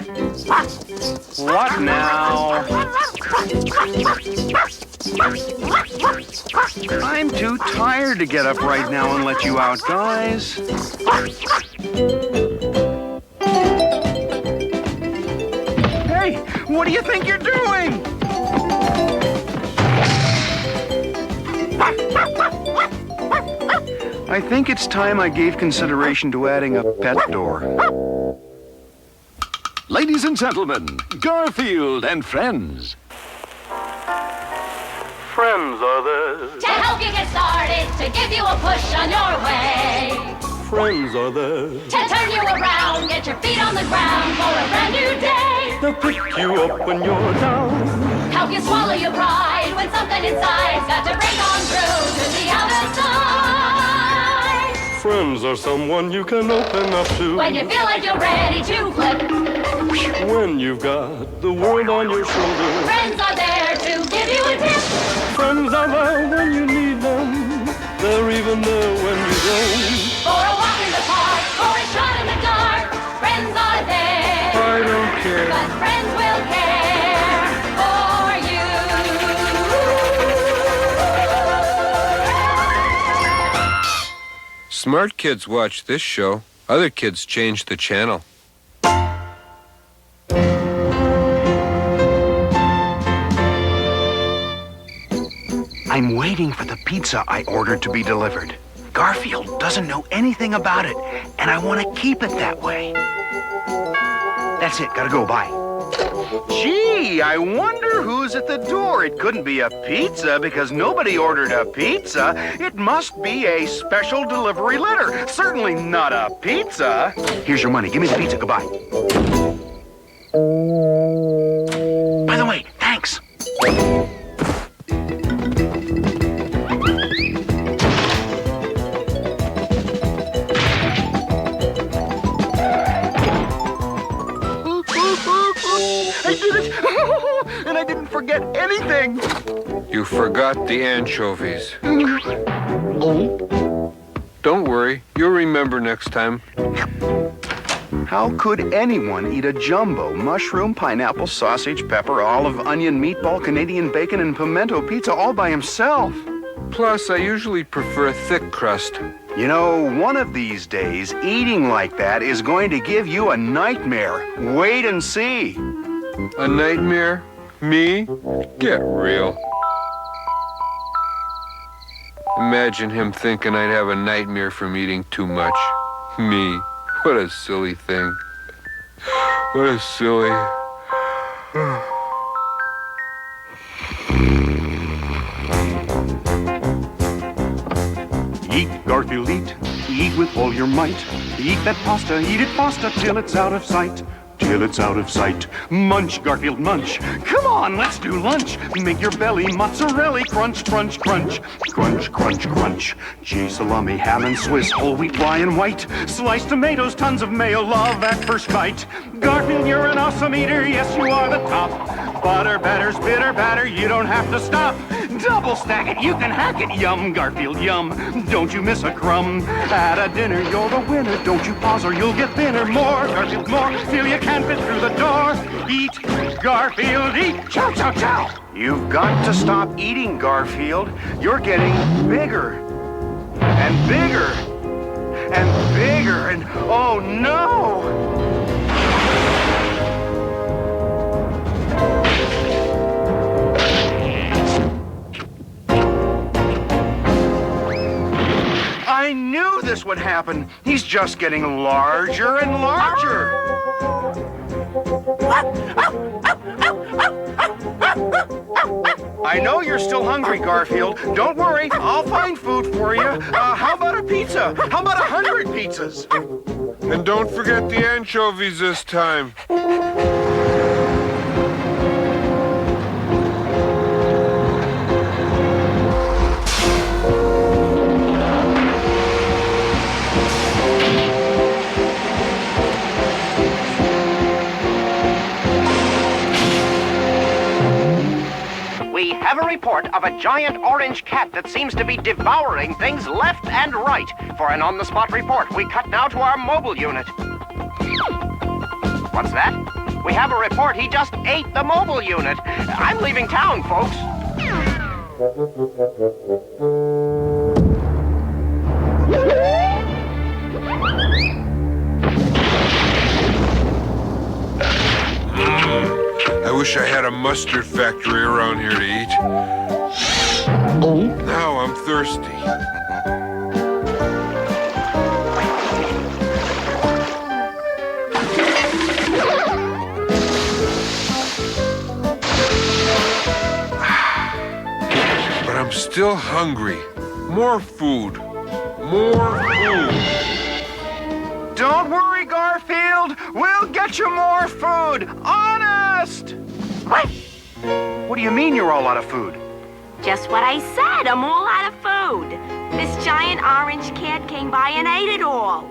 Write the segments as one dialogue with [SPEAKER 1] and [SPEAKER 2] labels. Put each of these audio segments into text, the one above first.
[SPEAKER 1] What now? I'm too tired to get up right now and let you out, guys. Hey, what do you think you're doing? I think it's time I gave consideration to adding a pet door.
[SPEAKER 2] Ladies and gentlemen, Garfield and Friends.
[SPEAKER 1] Friends are there.
[SPEAKER 3] To help you get started, to give you a push on your way.
[SPEAKER 1] Friends are there.
[SPEAKER 3] To turn you around, get your feet on the ground for a brand new day.
[SPEAKER 1] They'll pick you up when you're down.
[SPEAKER 3] Help you swallow your pride when something inside's got to break on through to the other side.
[SPEAKER 1] Friends are someone you can open up to.
[SPEAKER 3] When you feel like you're ready to flip.
[SPEAKER 1] When you've got the world on your shoulders.
[SPEAKER 3] Friends are there to give you a tip.
[SPEAKER 1] Friends are there when you need them. They're even there when you don't.
[SPEAKER 3] For a walk in the park, or a shot in the dark. Friends are there.
[SPEAKER 1] I don't care.
[SPEAKER 3] But friends will care for you.
[SPEAKER 4] Smart kids watch this show. Other kids change the channel.
[SPEAKER 1] I'm waiting for the pizza I ordered to be delivered. Garfield doesn't know anything about it, and I want to keep it that way. That's it, gotta go, bye. Gee, I wonder who's at the door. It couldn't be a pizza because nobody ordered a pizza. It must be a special delivery letter. Certainly not a pizza. Here's your money. Give me the pizza. Goodbye. By the way, thanks. I did it! And I didn't forget anything!
[SPEAKER 4] You forgot the anchovies. Don't worry, you'll remember next time. How could anyone eat a jumbo mushroom, pineapple, sausage, pepper, olive, onion, meatball, Canadian bacon, and pimento pizza all by himself? Plus, I usually prefer a thick crust. You know, one of these days, eating like that is going to give you a nightmare. Wait and see. A nightmare? Me? Get real. Imagine him thinking I'd have a nightmare from eating too much. Me. What a silly thing. What a silly...
[SPEAKER 1] Eat, Garfield, eat. Eat with all your might. Eat that pasta, eat it pasta till it's out of sight. Till it's out of sight. Munch, Garfield, munch. Come on, let's do lunch. Make your belly mozzarella crunch, crunch, crunch. Crunch, crunch, crunch. Cheese, salami, ham, and Swiss, whole wheat, rye, and white. Sliced tomatoes, tons of mayo, love at first bite. Garfield, you're an awesome eater, yes, you are the top. Butter, batters, bitter batter, you don't have to stop. Double stack it, you can hack it, yum, Garfield, yum. Don't you miss a crumb. At a dinner, you're the winner. Don't you pause or you'll get thinner. More, Garfield, more, till you can't fit through the door. Eat, Garfield, eat. Chow, chow, chow. You've got to stop eating, Garfield. You're getting bigger and bigger and bigger and oh no! I knew this would happen. He's just getting larger and larger. I know you're still hungry, Garfield. Don't worry, I'll find food for you. How about a pizza? How about 100 pizzas?
[SPEAKER 4] And don't forget the anchovies this time.
[SPEAKER 5] We have a report of a giant orange cat that seems to be devouring things left and right. For an on-the-spot report, we cut now to our mobile unit. What's that? We have a report he just ate the mobile unit. I'm leaving town, folks.
[SPEAKER 6] I wish I had a mustard factory around here to eat. Now I'm thirsty. But I'm still hungry. More food. More food.
[SPEAKER 4] Don't worry, Garfield. We'll get you more food. Honest! What do you mean you're all out of food?
[SPEAKER 7] Just what I said, I'm all out of food. This giant orange cat came by and ate it all.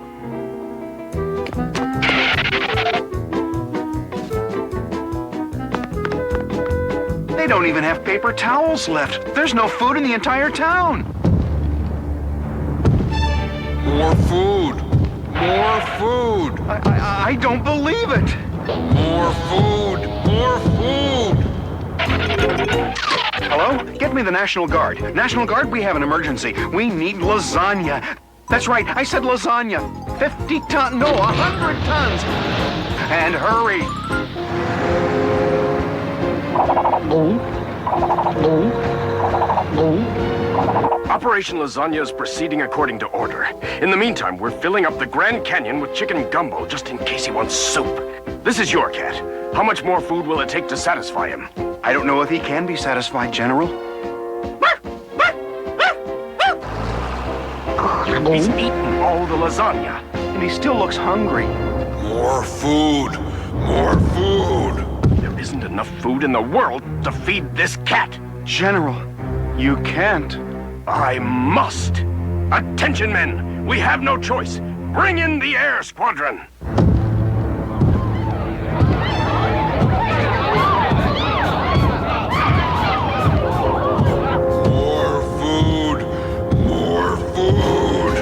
[SPEAKER 4] They don't even have paper towels left. There's no food in the entire town.
[SPEAKER 6] More food. More food.
[SPEAKER 4] I don't believe it.
[SPEAKER 6] More food. More food.
[SPEAKER 4] Hello? Get me the National Guard. National Guard, we have an emergency. We need lasagna. That's right, I said lasagna. 50 tons, no, 100 tons. And hurry.
[SPEAKER 8] Operation Lasagna is proceeding according to order. In the meantime, we're filling up the Grand Canyon with chicken gumbo just in case he wants soup. This is your cat. How much more food will it take to satisfy him?
[SPEAKER 4] I don't know if he can be satisfied, General.
[SPEAKER 8] He's eaten all the lasagna.
[SPEAKER 4] And he still looks hungry.
[SPEAKER 6] More food. More food.
[SPEAKER 8] There isn't enough food in the world to feed this cat.
[SPEAKER 4] General, you can't.
[SPEAKER 8] I must. Attention, men. We have no choice. Bring in the air squadron.
[SPEAKER 6] More food. More food.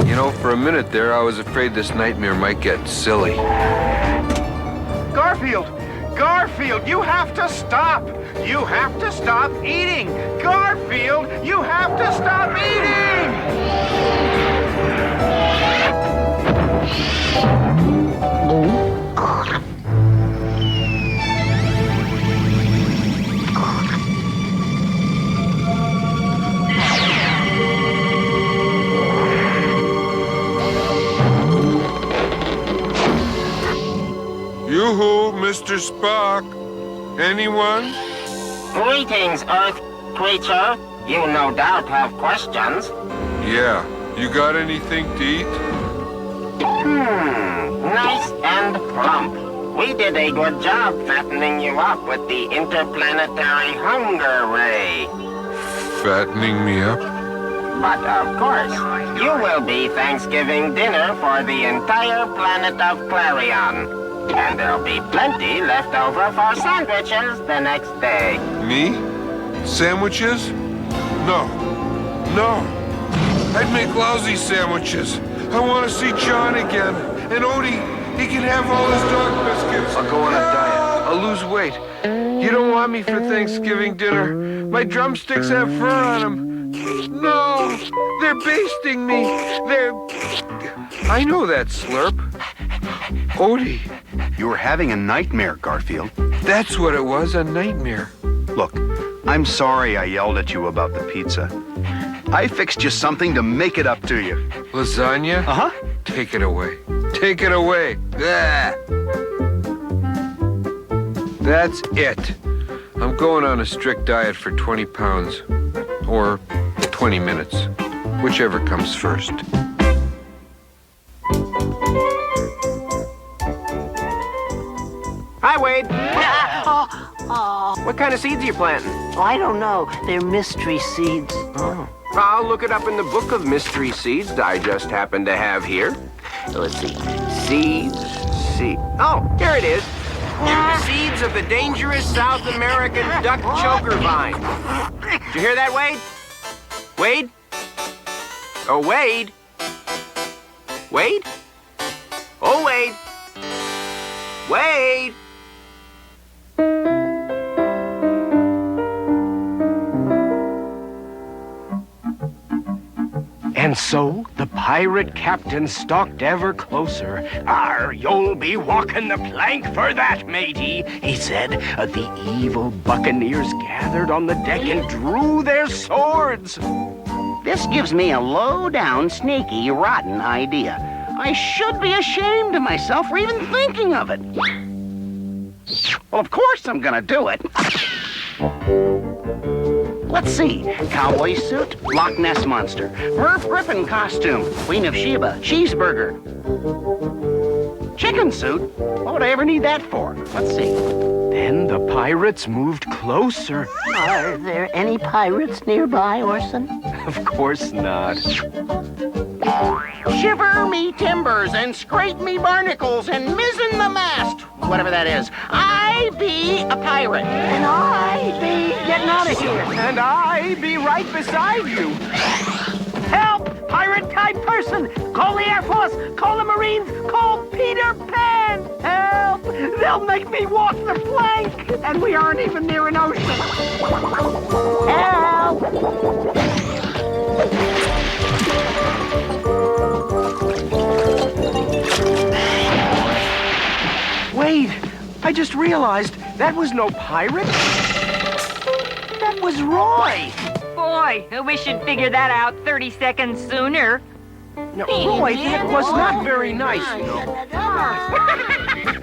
[SPEAKER 9] You know, for a minute there, I was afraid this nightmare might get silly.
[SPEAKER 4] Garfield! Garfield, you have to stop! You have to stop eating! Garfield, you have to stop eating!
[SPEAKER 6] Yoo-hoo, Mr. Spock. Anyone?
[SPEAKER 5] Greetings, Earth creature. You no doubt have questions.
[SPEAKER 6] Yeah. You got anything to eat?
[SPEAKER 5] Nice and plump. We did a good job fattening you up with the interplanetary hunger ray.
[SPEAKER 6] Fattening me up?
[SPEAKER 5] But of course, you will be Thanksgiving dinner for the entire planet of Clarion. And there'll be plenty left over for sandwiches the next day.
[SPEAKER 6] Me? Sandwiches? No. No. I'd make lousy sandwiches. I want to see John again. And Odie, he can have all his dog biscuits.
[SPEAKER 9] I'll go on a diet. I'll lose weight. You don't want me for Thanksgiving dinner. My drumsticks have fur on them. No, they're basting me. I know that slurp. Odie.
[SPEAKER 4] You were having a nightmare, Garfield.
[SPEAKER 9] That's what it was, a nightmare.
[SPEAKER 4] Look, I'm sorry I yelled at you about the pizza. I fixed you something to make it up to you.
[SPEAKER 9] Lasagna?
[SPEAKER 4] Uh-huh.
[SPEAKER 9] Take it away. Take it away. Ah. That's it. I'm going on a strict diet for 20 pounds. Or 20 minutes. Whichever comes first.
[SPEAKER 5] Hi, Wade. What kind of seeds are you planting?
[SPEAKER 10] I don't know. They're mystery seeds.
[SPEAKER 5] Oh. I'll look it up in the book of mystery seeds I just happen to have here. Let's see. Seeds. Oh, here it is. Seeds of the dangerous South American duck choker vine. Did you hear that, Wade? Wade? Oh, Wade? Wade? Oh, Wade? Wade?
[SPEAKER 8] And so the pirate captain stalked ever closer. "Arr, you'll be walking the plank for that, matey," he said. The evil buccaneers gathered on the deck and drew their swords.
[SPEAKER 10] This gives me a low-down, sneaky, rotten idea. I should be ashamed of myself for even thinking of it. Well, of course I'm gonna do it. Let's see. Cowboy suit, Loch Ness monster. Merv Griffin costume, Queen of Sheba, cheeseburger. Chicken suit? What would I ever need that for? Let's see.
[SPEAKER 8] Then the pirates moved closer.
[SPEAKER 10] Are there any pirates nearby, Orson?
[SPEAKER 8] Of course not.
[SPEAKER 10] Shiver me timbers and scrape me barnacles and mizzen the mast. Whatever that is. I be a pirate. And I be getting out of here.
[SPEAKER 8] And I be right beside you.
[SPEAKER 10] Help! Pirate-type person! Call the Air Force! Call the Marines! Call Peter Pan! Help! They'll make me walk the plank! And we aren't even near an ocean. Help!
[SPEAKER 8] Wait, I just realized that was no pirate. That was Roy.
[SPEAKER 11] Boy, we should figure that out 30 seconds sooner.
[SPEAKER 8] No, Roy, that was not very nice.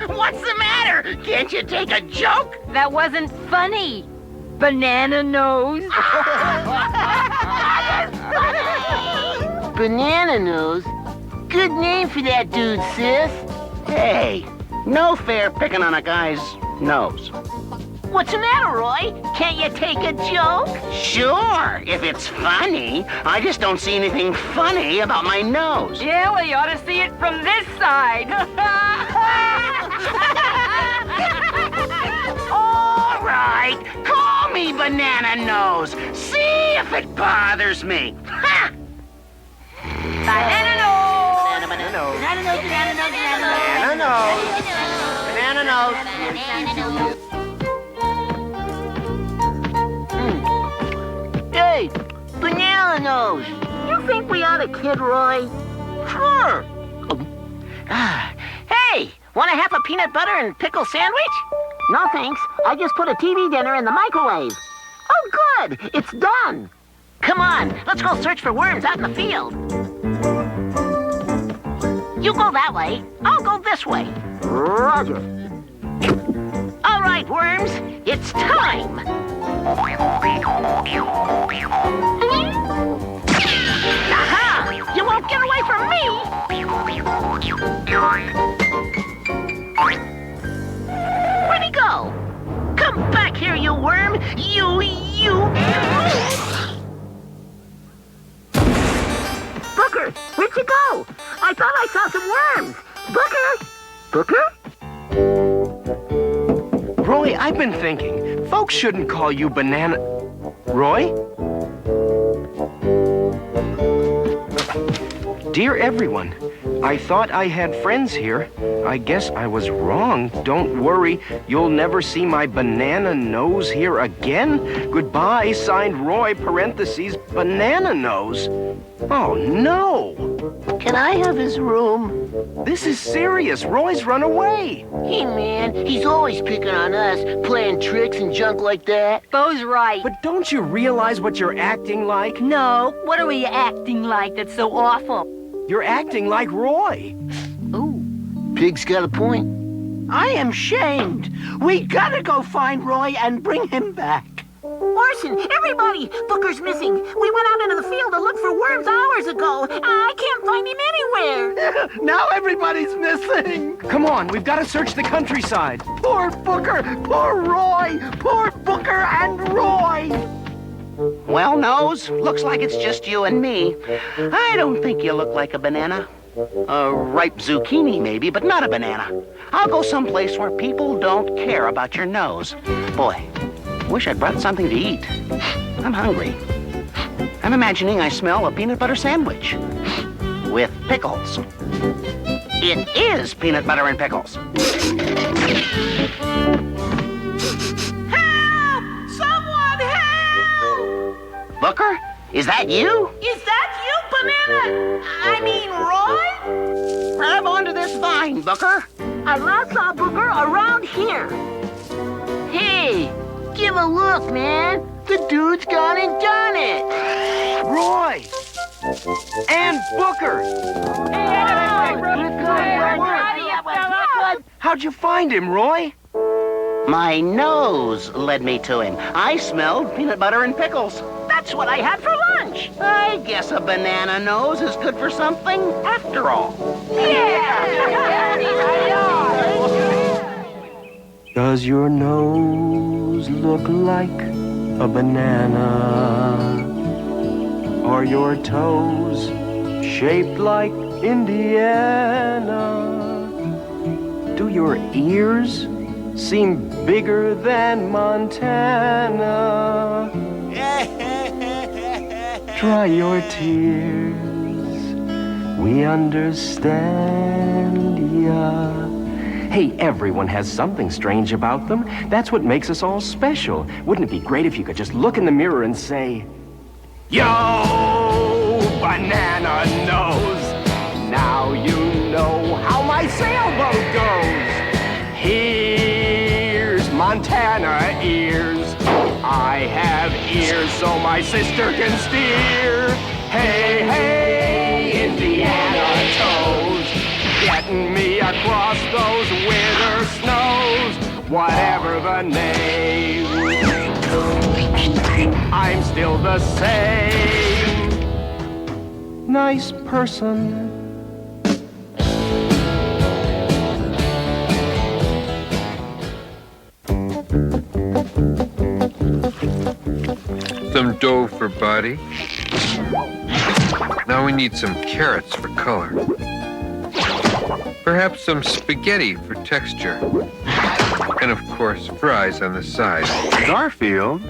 [SPEAKER 10] What's the matter? Can't you take a joke?
[SPEAKER 11] That wasn't funny. Banana nose.
[SPEAKER 10] Banana nose? Good name for that dude, sis. Hey, no fair picking on a guy's nose. What's the matter, Roy? Can't you take a joke? Sure, if it's funny. I just don't see anything funny about my nose.
[SPEAKER 11] Yeah, well, you ought to see it from this side.
[SPEAKER 10] All right, call me Banana Nose. See if it bothers me. Ha!
[SPEAKER 11] Banana nose.
[SPEAKER 10] Banana nose. Banana nose. Banana nose. Banana nose. Banana nose. Hey, Banana Nose. You think we ought to kid Roy? Sure. Hey, want to have a peanut butter and pickle sandwich? No, thanks. I just put a TV dinner in the microwave. Oh, good. It's done. Come on, let's go search for worms out in the field. You go that way. I'll go this way. Roger. All right, worms. It's time. Aha! You won't get away from me! Where'd he go? Come back here, you worm! You! Booker, where'd you go? I thought I saw some worms! Booker?
[SPEAKER 8] Roy, I've been thinking. Folks shouldn't call you Banana... Roy? Dear everyone, I thought I had friends here. I guess I was wrong. Don't worry, you'll never see my banana nose here again. Goodbye, signed Roy, parentheses, Banana Nose. Oh, no.
[SPEAKER 10] Can I have his room?
[SPEAKER 8] This is serious. Roy's run away.
[SPEAKER 10] Hey, man, he's always picking on us, playing tricks and junk like that.
[SPEAKER 11] Bo's right.
[SPEAKER 8] But don't you realize what you're acting like?
[SPEAKER 11] No, what are we acting like that's so awful?
[SPEAKER 8] You're acting like Roy.
[SPEAKER 11] Ooh.
[SPEAKER 10] Pig's got a point. I am shamed. We gotta go find Roy and bring him back. Orson, everybody! Booker's missing. We went out into the field to look for worms hours ago. I can't find him anywhere. Now everybody's missing.
[SPEAKER 8] Come on, we've got to search the countryside.
[SPEAKER 10] Poor Booker, poor Roy, poor Booker and Roy. Well, Nose, looks like it's just you and me. I don't think you look like a banana. A ripe zucchini, maybe, but not a banana. I'll go someplace where people don't care about your nose. Boy, wish I'd brought something to eat. I'm hungry. I'm imagining I smell a peanut butter sandwich with pickles. It is peanut butter and pickles.
[SPEAKER 7] Help! Someone help!
[SPEAKER 10] Booker, is that you?
[SPEAKER 7] Is that you, Banana? I mean, Roy?
[SPEAKER 10] Grab onto this vine, Booker.
[SPEAKER 7] I last saw Booker around here.
[SPEAKER 10] Hey, give a look, man. The dude's gone and done it.
[SPEAKER 9] Roy! And Booker! How'd you find him, Roy?
[SPEAKER 10] My nose led me to him. I smelled peanut butter and pickles. That's what I had for lunch. I guess a banana nose is good for something after all.
[SPEAKER 8] Does your nose look like a banana? Are your toes shaped like Indiana? Do your ears seem bigger than Montana? Dry your tears, we understand ya. Hey, everyone has something strange about them. That's what makes us all special. Wouldn't it be great if you could just look in the mirror and say, Yo, banana nose, now you know how my sailboat goes. Here's Montana ears. I have ears so my sister can steer. Hey, hey, Indiana toes, getting me across those winter snows. Whatever the name, I'm still the same. Nice person.
[SPEAKER 9] Some dough for body. Now we need some carrots for color. Perhaps some spaghetti for texture. And of course, fries on the side.
[SPEAKER 4] Garfield,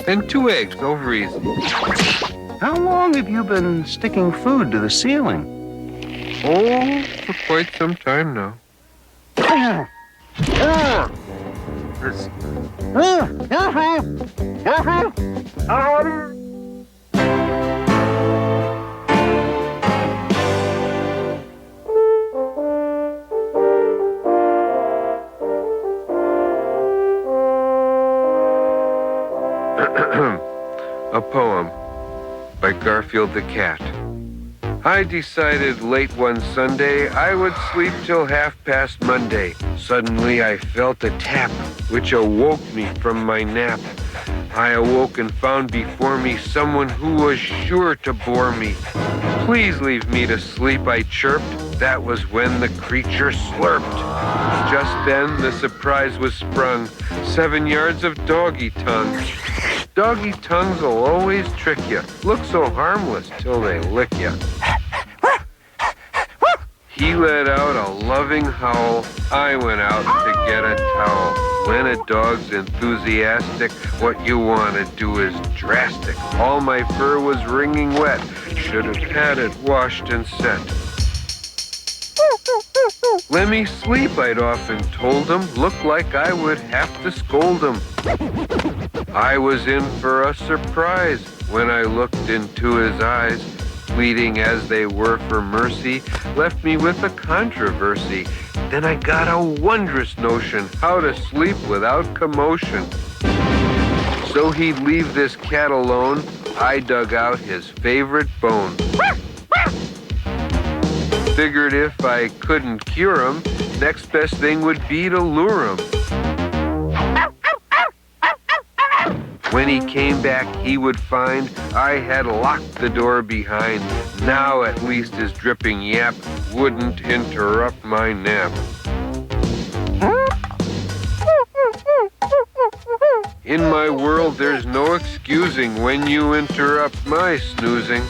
[SPEAKER 9] And 2 eggs, over easy.
[SPEAKER 4] how long have you been sticking food to the ceiling?
[SPEAKER 9] Oh, for quite some time now. A poem by Garfield the cat. I decided late one Sunday I would sleep till 1/2 Monday. Suddenly I felt a tap, which awoke me from my nap. I awoke and found before me someone who was sure to bore me. Please leave me to sleep, I chirped. That was when the creature slurped. Just then the surprise was sprung. 7 yards of doggy tongue. Doggy tongues will always trick you. Look so harmless till they lick you. He let out a loving howl. I went out to get a towel. When a dog's enthusiastic, what you want to do is drastic. All my fur was wringing wet. Should have had it washed and set. Let me sleep, I'd often told him. Looked like I would have to scold him. I was in for a surprise when I looked into his eyes. Pleading as they were for mercy, left me with a controversy. Then I got a wondrous notion how to sleep without commotion. So he'd leave this cat alone, I dug out his favorite bone. Figured if I couldn't cure him, next best thing would be to lure him. When he came back, he would find I had locked the door behind. Now at least his dripping yap wouldn't interrupt my nap. In my world, there's no excusing when you interrupt my snoozing.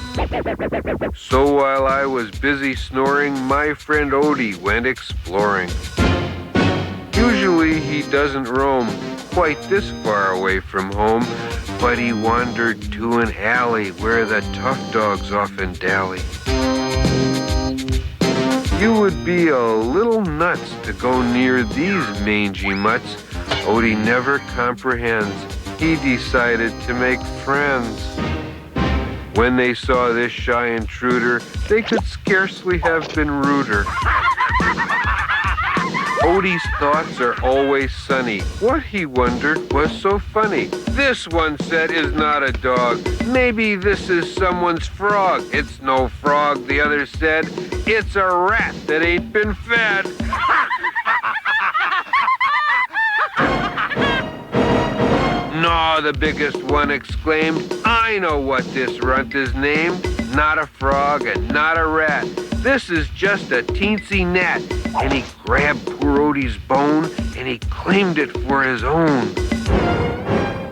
[SPEAKER 9] So while I was busy snoring, my friend Odie went exploring. Usually he doesn't roam quite this far away from home, but he wandered to an alley where the tough dogs often dally. You would be a little nuts to go near these mangy mutts. Odie never comprehends. He decided to make friends. When they saw this shy intruder, they could scarcely have been ruder. Odie's thoughts are always sunny. What, he wondered, was so funny? This, one said, is not a dog. Maybe this is someone's frog. It's no frog, the other said. It's a rat that ain't been fed. No, the biggest one exclaimed. I know what this runt is named. Not a frog and not a rat. This is just a teensy gnat. And he grabbed poor Odie's bone and he claimed it for his own.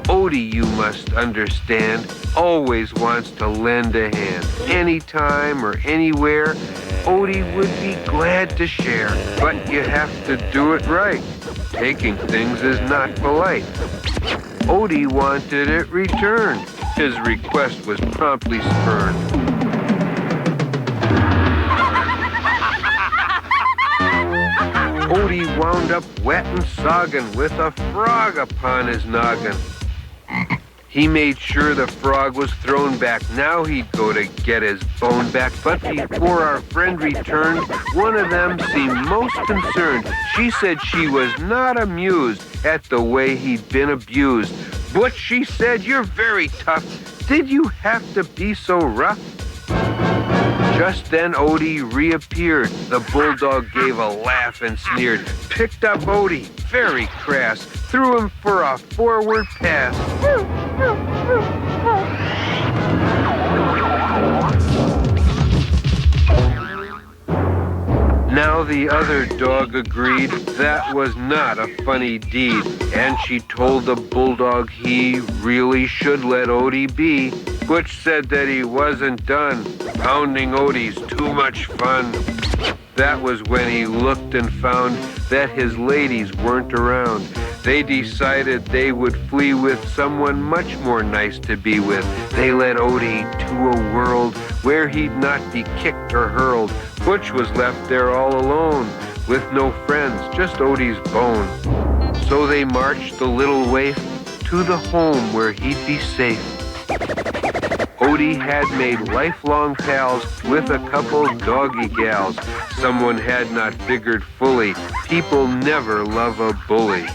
[SPEAKER 9] Odie, you must understand, always wants to lend a hand. Anytime or anywhere, Odie would be glad to share. But you have to do it right. Taking things is not polite. Odie wanted it returned. His request was promptly spurned. Odie wound up wet and soggin' with a frog upon his noggin. He made sure the frog was thrown back. Now he'd go to get his bone back. But before our friend returned, one of them seemed most concerned. She said she was not amused at the way he'd been abused. But she said, "You're very tough. Did you have to be so rough?" Just then Odie reappeared. The bulldog gave a laugh and sneered, picked up Odie, very crass, threw him for a forward pass. Now the other dog agreed that was not a funny deed, and she told the bulldog he really should let Odie be. Butch said that he wasn't done. Pounding Odie's too much fun. That was when he looked and found that his ladies weren't around. They decided they would flee with someone much more nice to be with. They led Odie to a world where he'd not be kicked or hurled. Butch was left there all alone, with no friends, just Odie's bone. So they marched the little waif to the home where he'd be safe. Odie had made lifelong pals with a couple doggy gals. Someone had not figured fully, people never love a bully.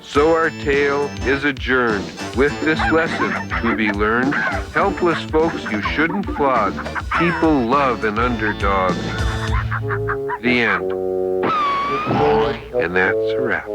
[SPEAKER 9] So our tale is adjourned with this lesson to be learned. Helpless folks you shouldn't flog. People love an underdog. The end. And that's a wrap.